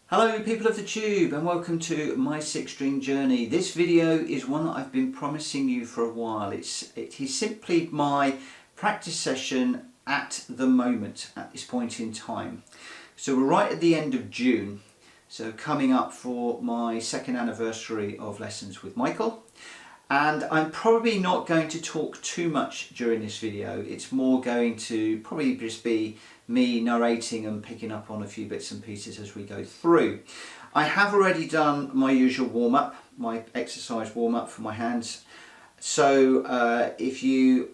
Hello people of the tube and welcome to my 6-string journey. This video is one that I've been promising you for a while. It is simply my practice session at the moment, at this point in time. So we're right at the end of June, so coming up for my second anniversary of lessons with Michael. And I'm probably not going to talk too much during this video. It's more going to probably just be me narrating and picking up on a few bits and pieces as we go through. I have already done my usual warm-up, my exercise warm-up for my hands. So if you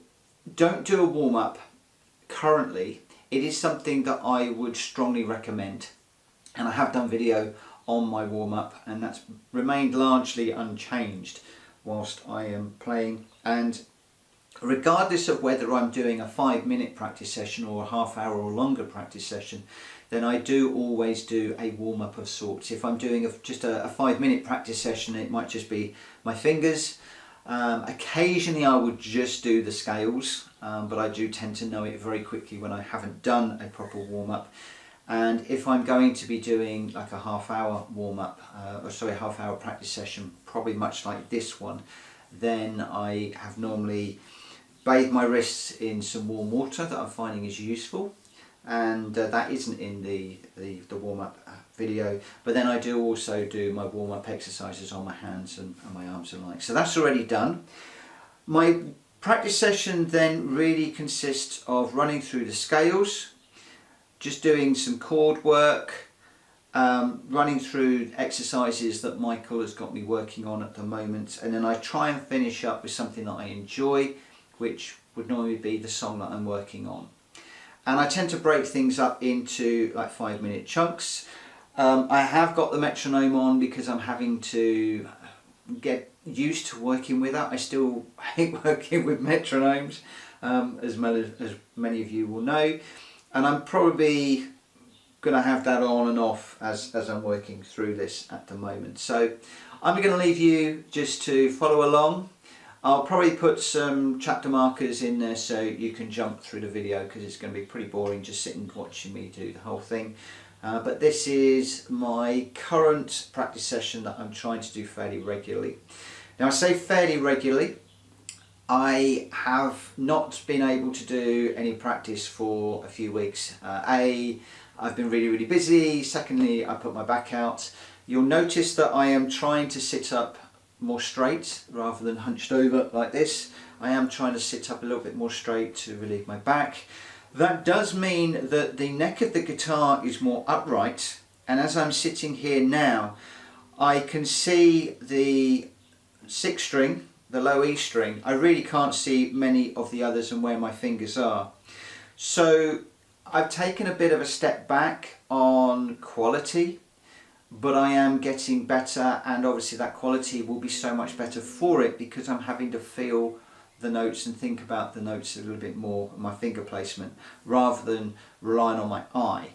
don't do a warm-up currently, it is something that I would strongly recommend. And I have done video on my warm-up and that's remained largely unchanged whilst I am playing. And regardless of whether I'm doing a 5-minute practice session or a half-hour or longer practice session, then I do always do a warm-up of sorts. If I'm doing just a 5-minute practice session, it might just be my fingers. Occasionally I would just do the scales, but I do tend to know it very quickly when I haven't done a proper warm-up. And if I'm going to be doing like a half-hour warm-up, half-hour practice session, probably much like this one, then I have normally bathed my wrists in some warm water that I'm finding is useful, and that isn't in the warm-up video, but then I do also do my warm-up exercises on my hands and my arms and legs. So that's already done. My practice session then really consists of running through the scales, just doing some chord work, running through exercises that Michael has got me working on at the moment, and then I try and finish up with something that I enjoy, which would normally be the song that I'm working on. And I tend to break things up into like 5-minute chunks. I have got the metronome on because I'm having to get used to working with that. I still hate working with metronomes, as many of you will know. And I'm probably going to have that on and off as I'm working through this at the moment. So I'm going to leave you just to follow along. I'll probably put some chapter markers in there so you can jump through the video, because it's going to be pretty boring just sitting watching me do the whole thing. But this is my current practice session that I'm trying to do fairly regularly. Now I say fairly regularly. I have not been able to do any practice for a few weeks. I've been really busy. Secondly, I put my back out. You'll notice that I am trying to sit up more straight rather than hunched over like this. I am trying to sit up a little bit more straight to relieve my back. That does mean that the neck of the guitar is more upright, and as I'm sitting here now, I can see the 6th string, the low E string. I really can't see many of the others and where my fingers are. So I've taken a bit of a step back on quality, but I am getting better, and obviously that quality will be so much better for it because I'm having to feel the notes and think about the notes a little bit more, my finger placement, rather than relying on my eye.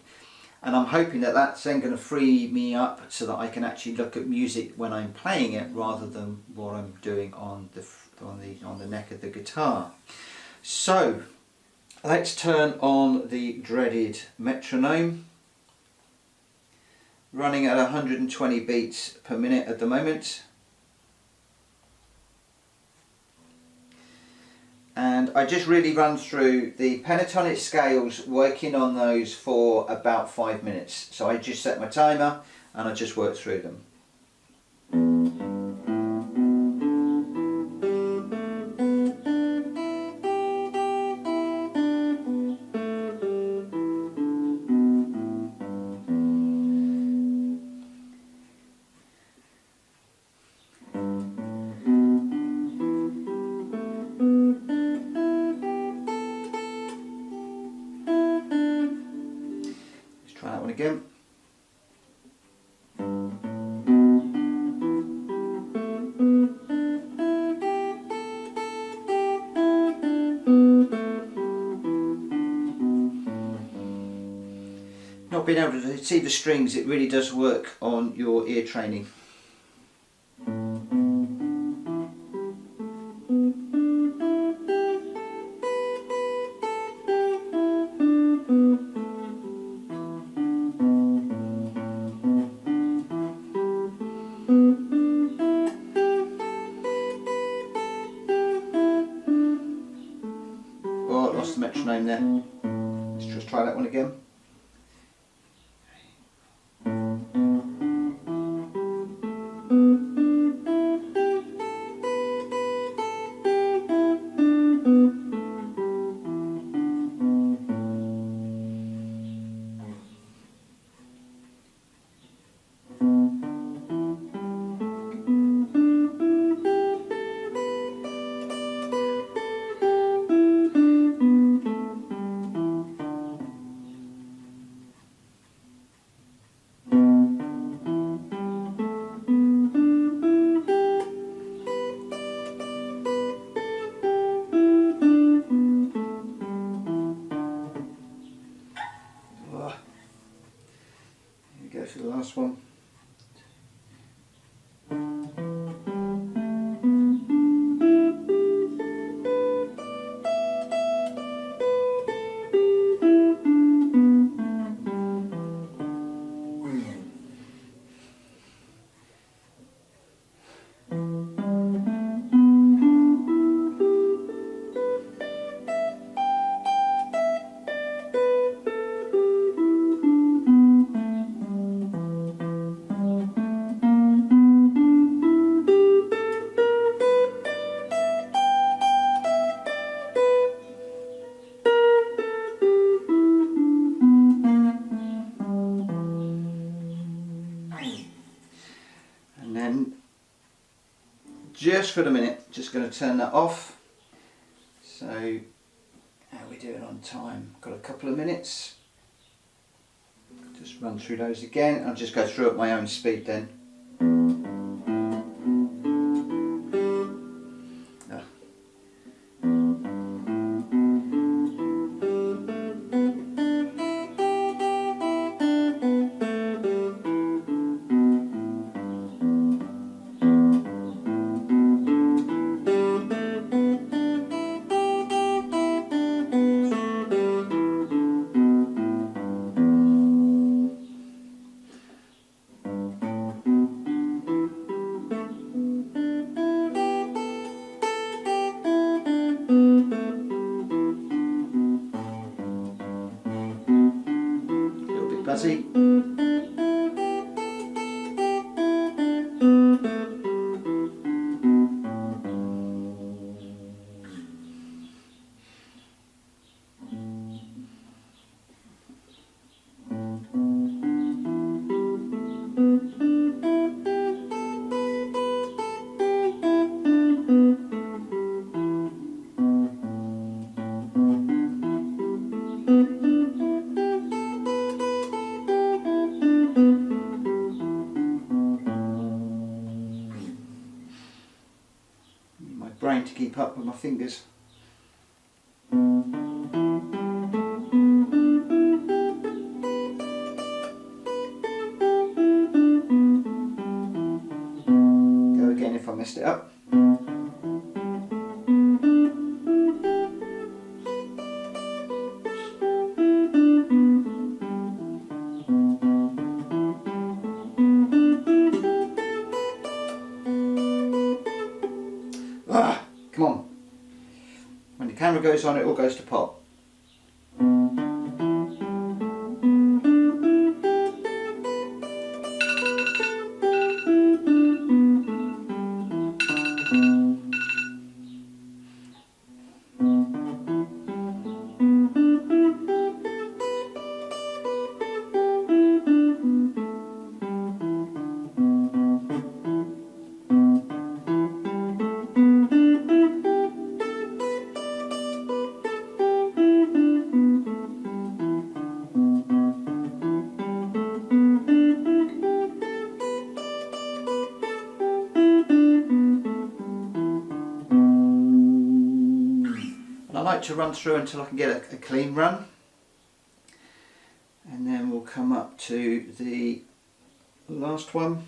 And I'm hoping that that's then going to free me up so that I can actually look at music when I'm playing it rather than what I'm doing on the neck of the guitar. So let's turn on the dreaded metronome, running at 120 beats per minute at the moment. And I just really run through the pentatonic scales, working on those for about 5 minutes. So I just set my timer and I just work through them. Try that one again. Not being able to see the strings, it really does work on your ear training. metronome there. Let's just try that one again. Go for the last one. And then, just for the minute, just going to turn that off. So, how are we doing on time? Got a couple of minutes. Just run through those again. I'll just go through at my own speed then. Buzzy. Brain to keep up with my fingers. Go again if I messed it up. Come on. When the camera goes on, it all goes to pot. I like to run through until I can get a clean run, and then we'll come up to the last one.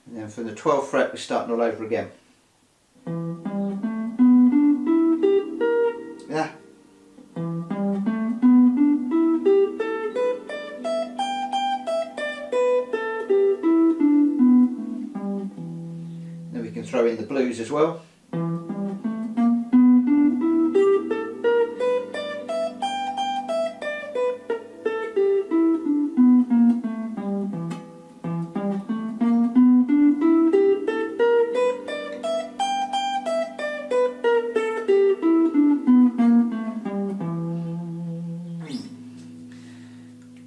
And then from the 12th fret we're starting all over again. Then we can throw in the blues as well.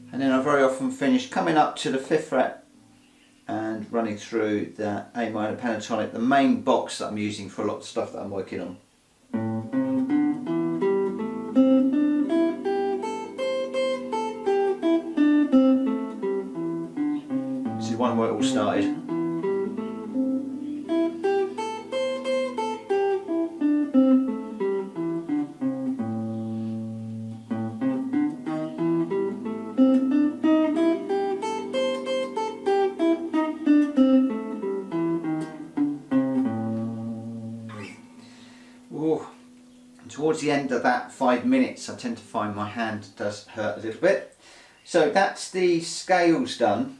And then I very often finish coming up to the 5th fret and running through the A minor pentatonic, the main box that I'm using for a lot of stuff that I'm working on. This is one where it all started. Towards the end of that 5 minutes, I tend to find my hand does hurt a little bit. So that's the scales done.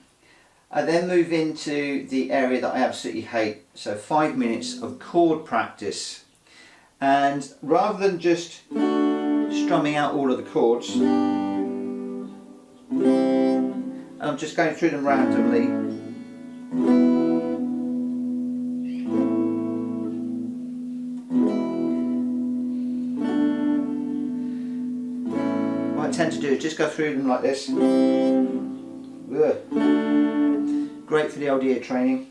I then move into the area that I absolutely hate. So 5 minutes of chord practice. And rather than just strumming out all of the chords, I'm just going through them randomly. What I tend to do is just go through them like this. Ugh. Great for the old ear training.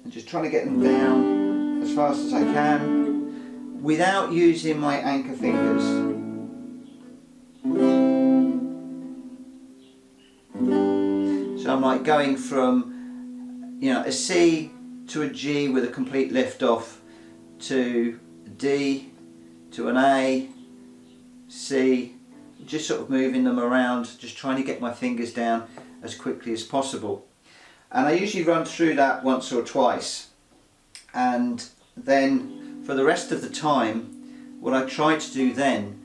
And just trying to get them down as fast as I can without using my anchor fingers. So I'm like going from, you know, a C to a G with a complete lift off to a D to an A, C, just sort of moving them around, just trying to get my fingers down as quickly as possible. And I usually run through that once or twice, and then for the rest of the time what I try to do then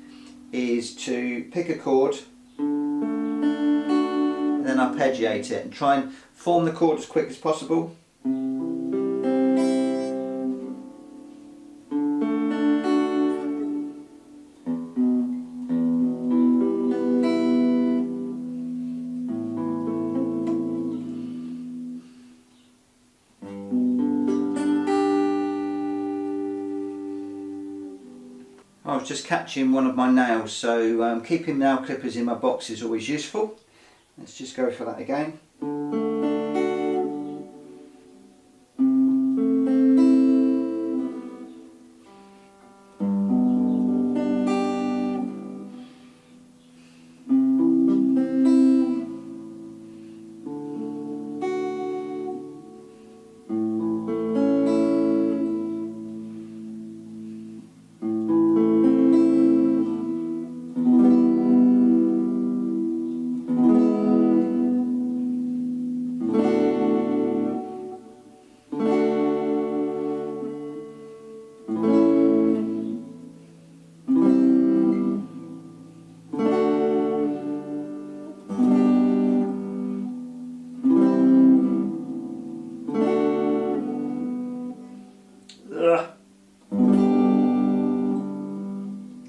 is to pick a chord and then arpeggiate it and try and form the chord as quick as possible. I was just catching one of my nails, so keeping nail clippers in my box is always useful. Let's just go for that again.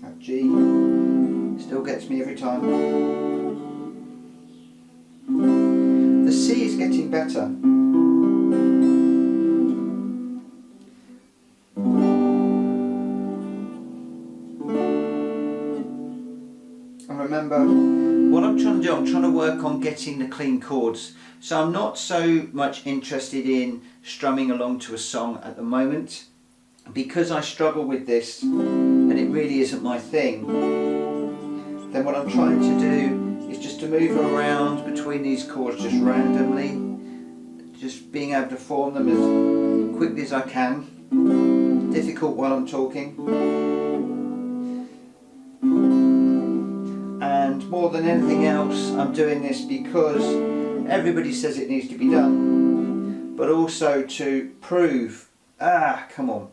That G still gets me every time. The C is getting better. And remember, what I'm trying to do, I'm trying to work on getting the clean chords. So I'm not so much interested in strumming along to a song at the moment, because I struggle with this and it really isn't my thing. Then what I'm trying to do is just to move around between these chords just randomly, just being able to form them as quickly as I can. Difficult while I'm talking. And more than anything else, I'm doing this because everybody says it needs to be done, but also to prove, come on,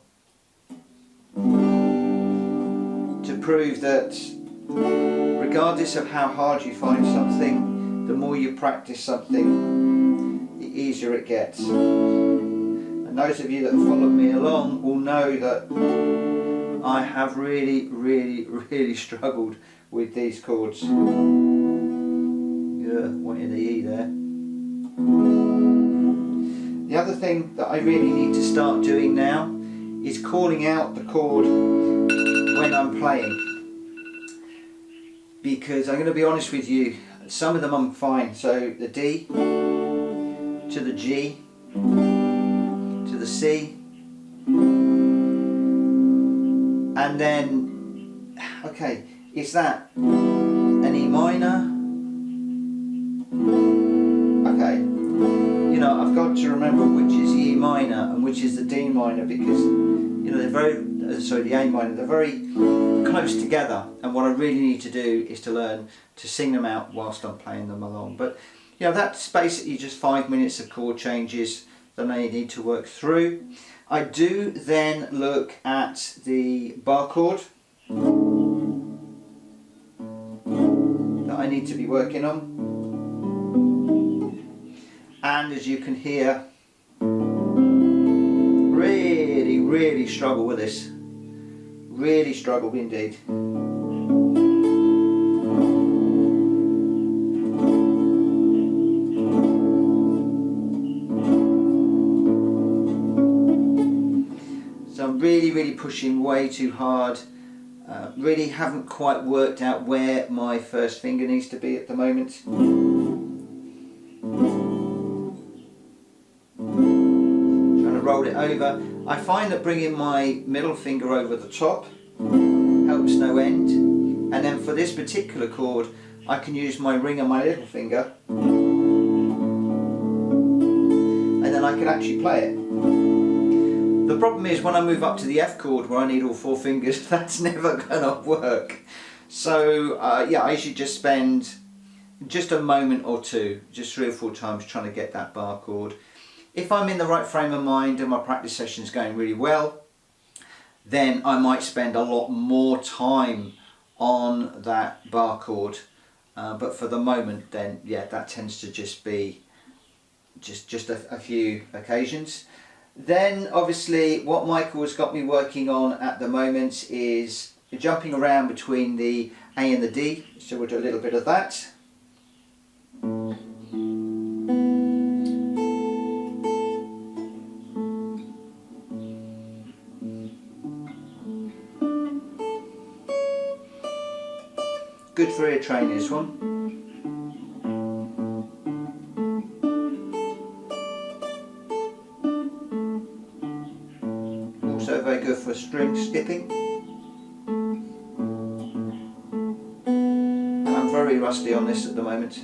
to prove that regardless of how hard you find something, the more you practice something, the easier it gets. And those of you that have followed me along will know that I have really struggled with these chords. Yeah, one in the E there. The other thing that I really need to start doing now is calling out the chord when I'm playing. Because I'm going to be honest with you, some of them I'm fine. So the D to the G to the C, and then, okay, is that an E minor? Okay, you know, I've got to remember which is the E minor and which is the D minor, because, you know, they're very, the A minor, they're very close together, and what I really need to do is to learn to sing them out whilst I'm playing them along. But, you know, that's basically just 5 minutes of chord changes that I need to work through. I do then look at the bar chord that I need to be working on, and as you can hear, really struggle with this. Really struggle indeed. So I'm really pushing way too hard. Really haven't quite worked out where my first finger needs to be at the moment. Trying to roll it over. I find that bringing my middle finger over the top helps no end, and then for this particular chord I can use my ring and my little finger, and then I can actually play it. The problem is when I move up to the F chord where I need all 4 fingers, that's never gonna work. So yeah, I should just spend just a moment or two, just 3 or 4 times trying to get that bar chord. If I'm in the right frame of mind and my practice session is going really well, then I might spend a lot more time on that bar chord. But for the moment, then yeah, that tends to just be just a few occasions. Then obviously what Michael has got me working on at the moment is jumping around between the A and the D. So we'll do a little bit of that. Good for ear training, this one. Also very good for string skipping. And I'm very rusty on this at the moment.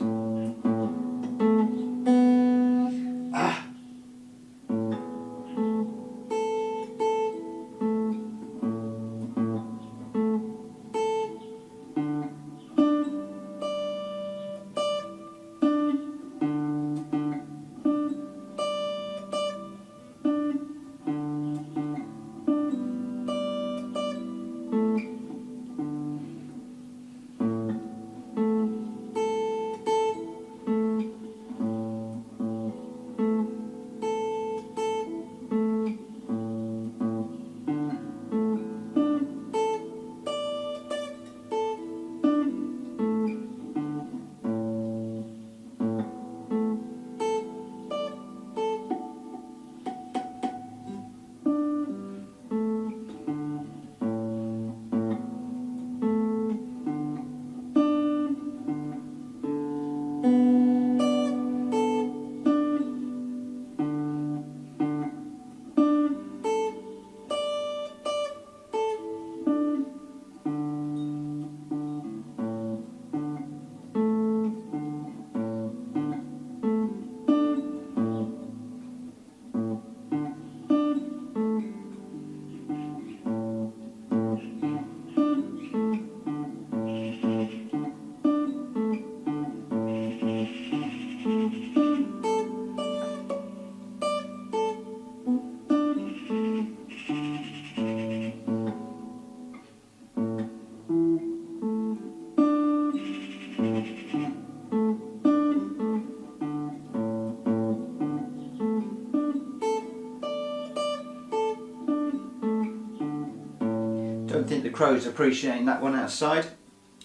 crows appreciating that one outside.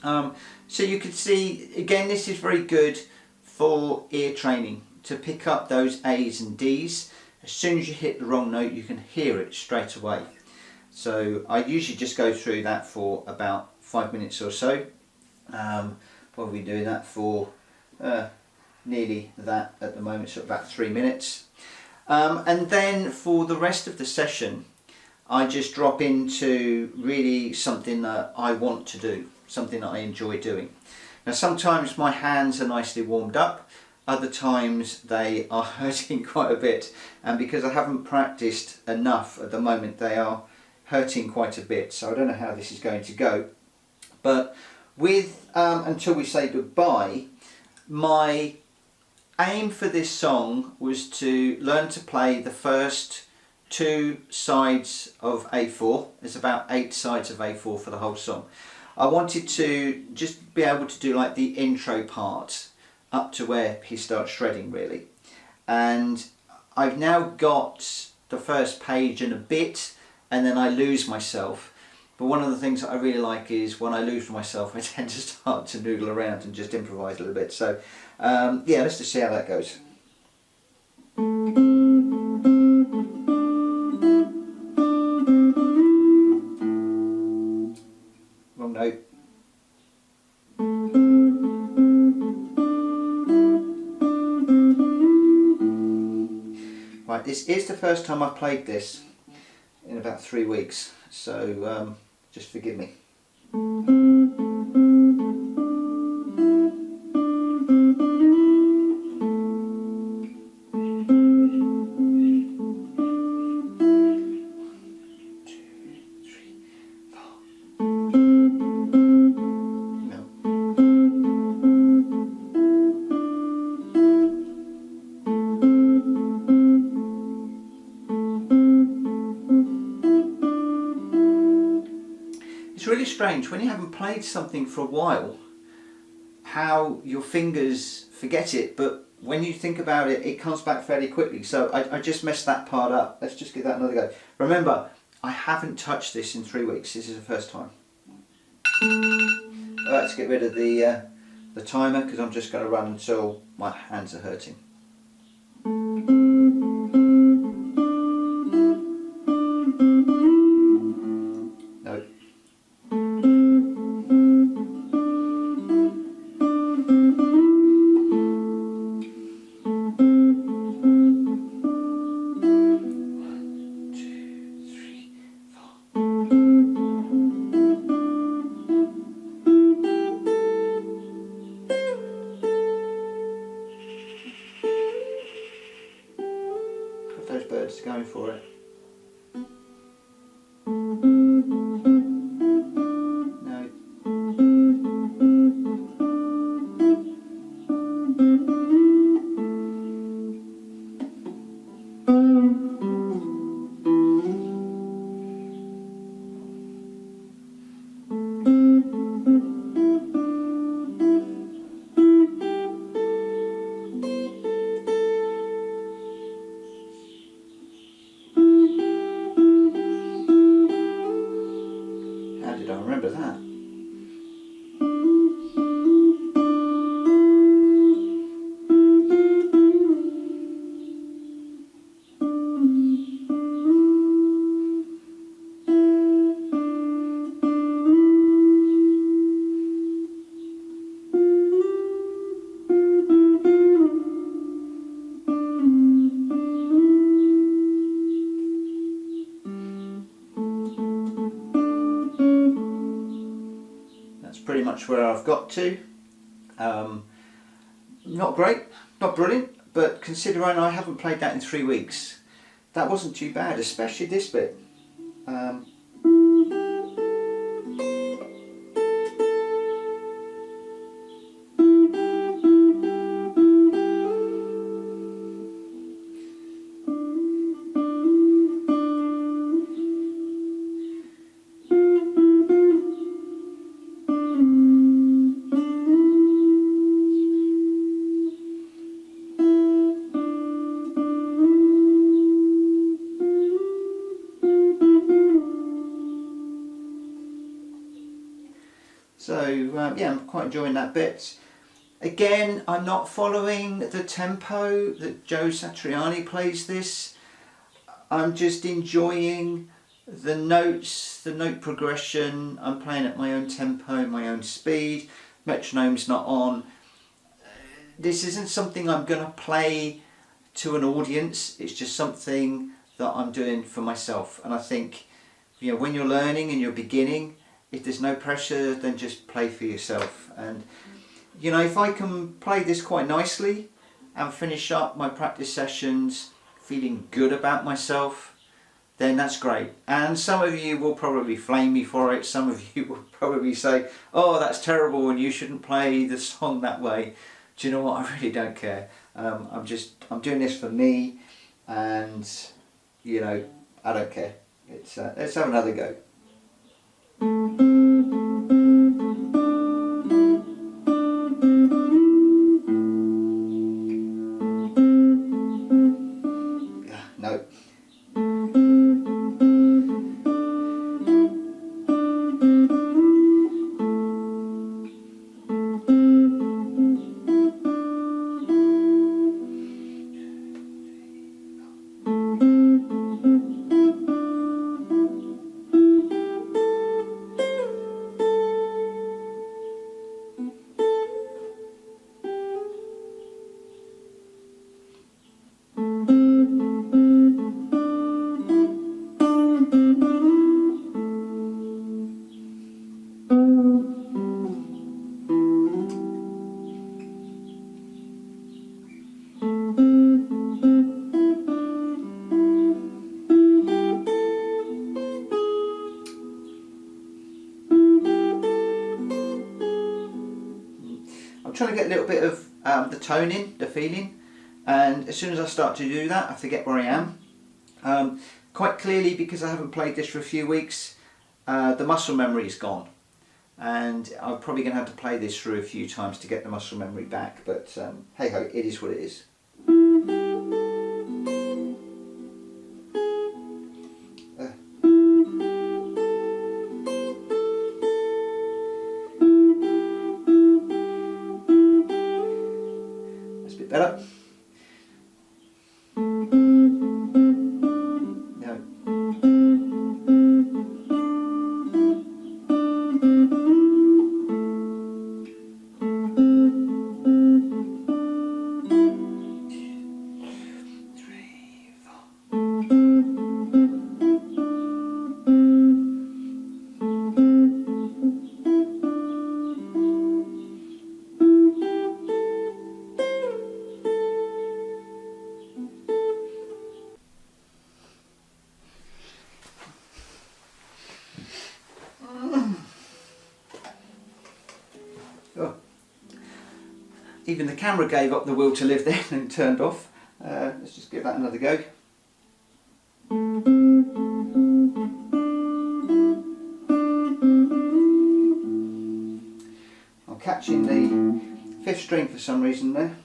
So you can see, again, this is very good for ear training, to pick up those A's and D's. As soon as you hit the wrong note, you can hear it straight away. So I usually just go through that for about 5 minutes or so. Probably doing that for nearly that at the moment, so about 3 minutes. And then for the rest of the session, I just drop into really something that I want to do, something that I enjoy doing. Now sometimes my hands are nicely warmed up, other times they are hurting quite a bit, and because I haven't practiced enough at the moment, they are hurting quite a bit, so I don't know how this is going to go. But with Until We Say Goodbye, my aim for this song was to learn to play the first 2 sides of A4. There's about 8 sides of A4 for the whole song. I wanted to just be able to do like the intro part up to where he starts shredding, really. And I've now got the first page and a bit, and then I lose myself. But one of the things that I really like is when I lose myself, I tend to start to noodle around and just improvise a little bit. So yeah, let's just see how that goes. Wrong note. Right, this is the first time I've played this in about 3 weeks, so just forgive me. It's really strange when you haven't played something for a while, how your fingers forget it, but when you think about it, it comes back fairly quickly. So I just messed that part up. Let's just give that another go. Remember, I haven't touched this in 3 weeks. This is the first time. Let's get rid of the timer, because I'm just going to run until my hands are hurting. Those birds are going for it. No. Did I remember that? Pretty much where I've got to. Not great, not brilliant, but considering I haven't played that in 3 weeks, that wasn't too bad, especially this bit. So yeah, I'm quite enjoying that bit. Again, I'm not following the tempo that Joe Satriani plays this. I'm just enjoying the notes, the note progression. I'm playing at my own tempo, my own speed. Metronome's not on. This isn't something I'm going to play to an audience. It's just something that I'm doing for myself. And I think, you know, when you're learning and you're beginning, if there's no pressure, then just play for yourself. And you know, if I can play this quite nicely and finish up my practice sessions feeling good about myself, then that's great. And some of you will probably flame me for it. Some of you will probably say, oh, that's terrible and you shouldn't play the song that way. Do you know what? I really don't care. I'm doing this for me, and you know, I don't care. Let's have another go. No. I'm trying to get a little bit of the tone in, the feeling, and as soon as I start to do that, I forget where I am. Quite clearly, because I haven't played this for a few weeks, the muscle memory is gone, and I'm probably going to have to play this through a few times to get the muscle memory back, but hey ho, it is what it is. Better. No. Oh. Even the camera gave up the will to live then and turned off. Let's just give that another go. I'm catching the fifth string for some reason there.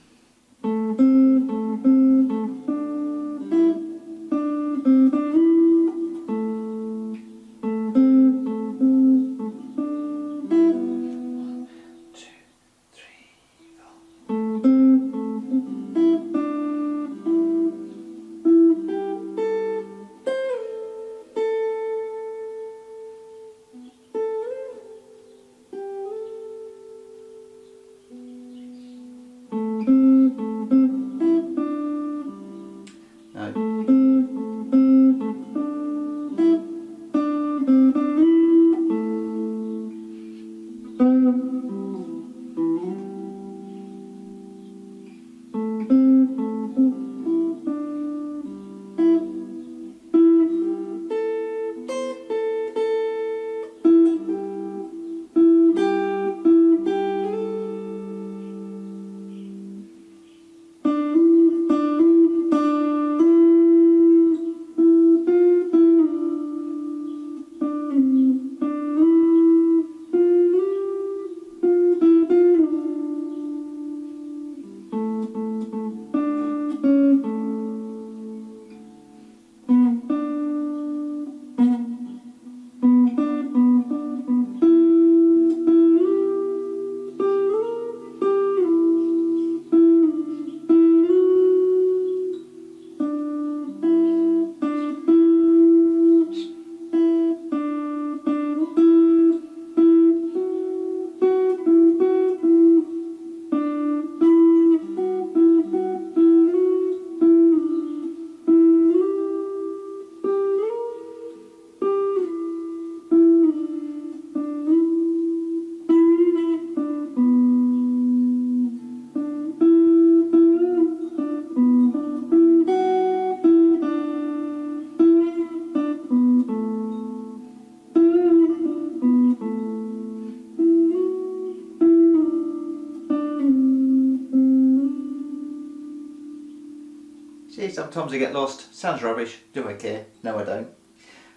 sometimes I get lost. Sounds rubbish. Do I care? No, I don't.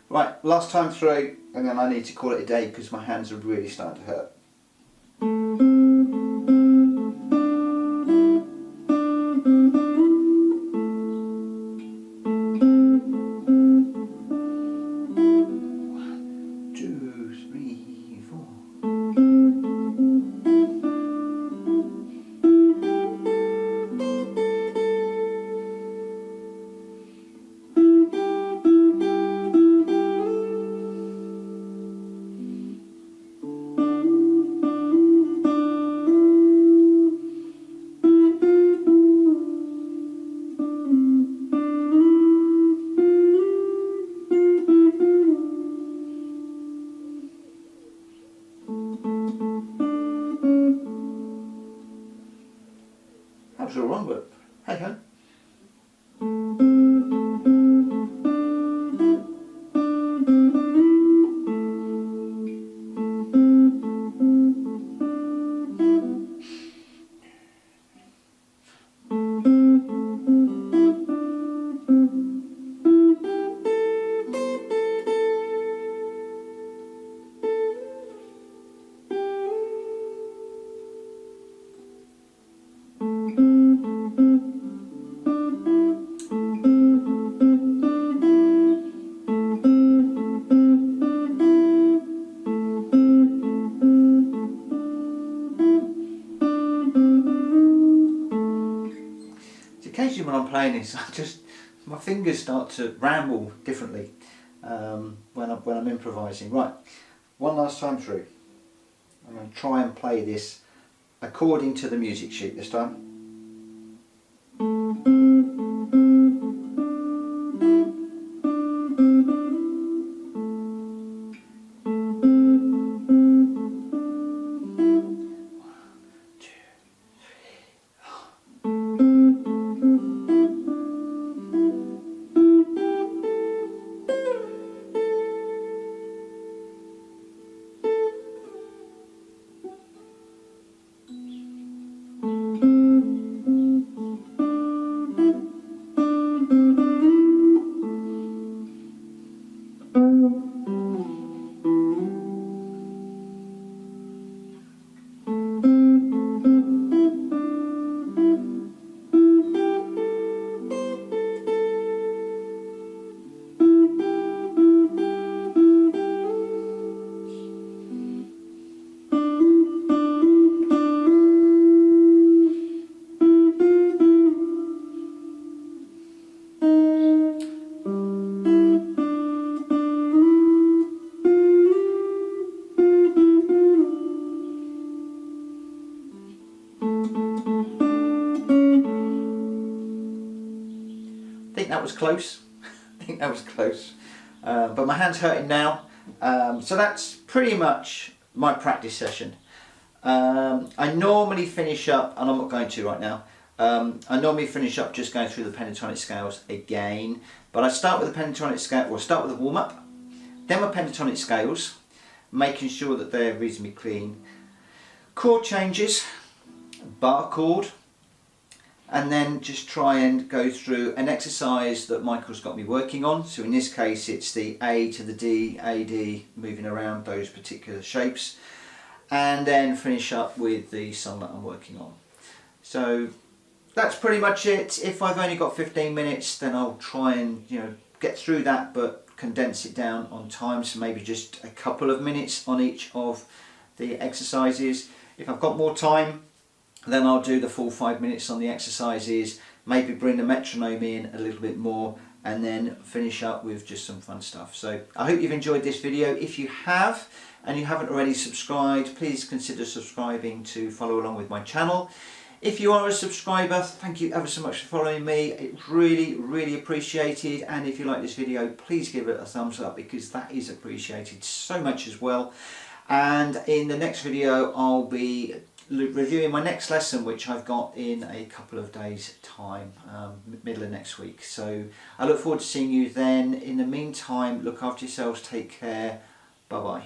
Right, last time through, and then I need to call it a day because my hands are really starting to hurt. That was all wrong, but hey ho. Occasionally when I'm playing this, my fingers start to ramble differently when I'm improvising. Right, one last time through. I'm going to try and play this according to the music sheet this time. I think that was close. I think that was close. But my hand's hurting now. So that's pretty much my practice session. I normally finish up, and I'm not going to right now, I normally finish up just going through the pentatonic scales again. But I start with the pentatonic scale, or start with a warm-up, then my pentatonic scales, making sure that they're reasonably clean. Chord changes, bar chord, and then just try and go through an exercise that Michael's got me working on. So in this case it's the A to the D, A, D, moving around those particular shapes, and then finish up with the song that I'm working on. So that's pretty much it. If I've only got 15 minutes, then I'll try and get through that, but condense it down on time, so maybe just a couple of minutes on each of the exercises. If I've got more time, then I'll do the full 5 minutes on the exercises, maybe bring the metronome in a little bit more, and then finish up with just some fun stuff. So I hope you've enjoyed this video. If you have, and you haven't already subscribed, please consider subscribing to follow along with my channel. If you are a subscriber, thank you ever so much for following me. It's really, really appreciated. And if you like this video, please give it a thumbs up, because that is appreciated so much as well. And in the next video, I'll be reviewing my next lesson, which I've got in a couple of days time, middle of next week. So I look forward to seeing you then. In the meantime, look after yourselves, take care, bye bye.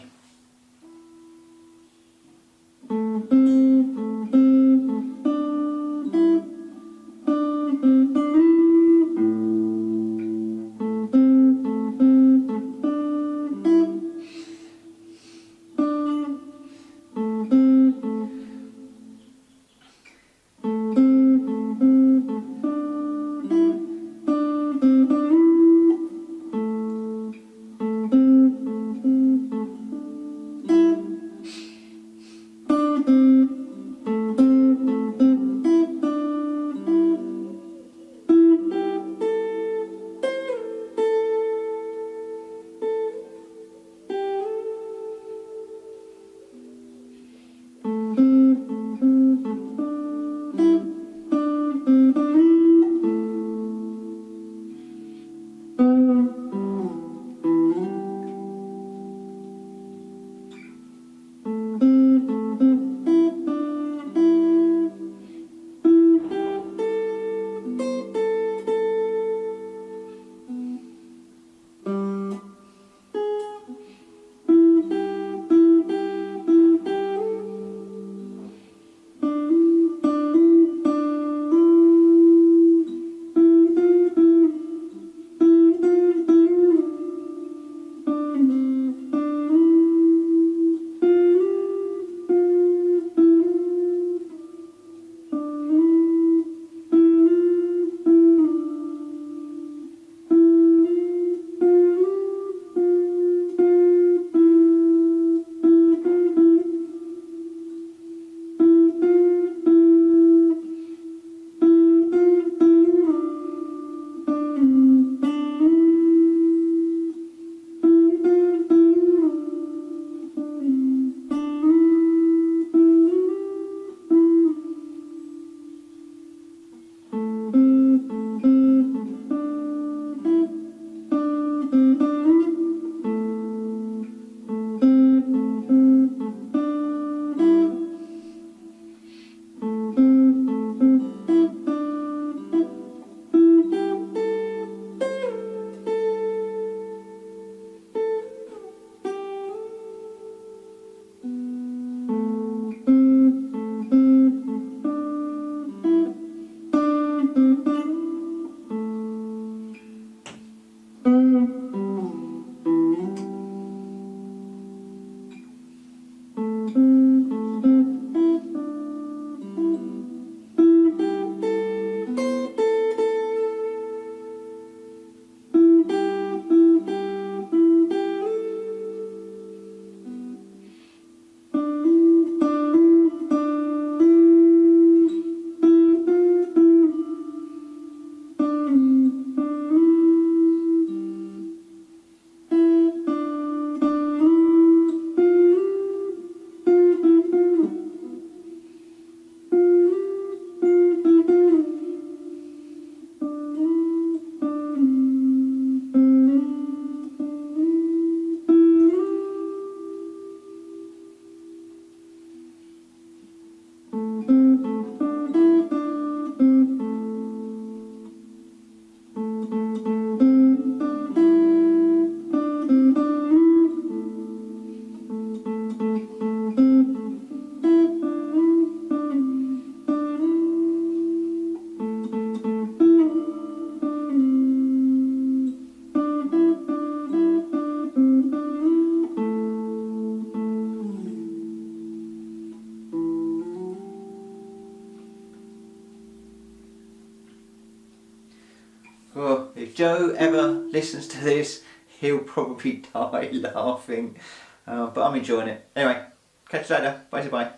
If Joe ever listens to this, he'll probably die laughing. But I'm enjoying it. Anyway, catch you later. Bye bye.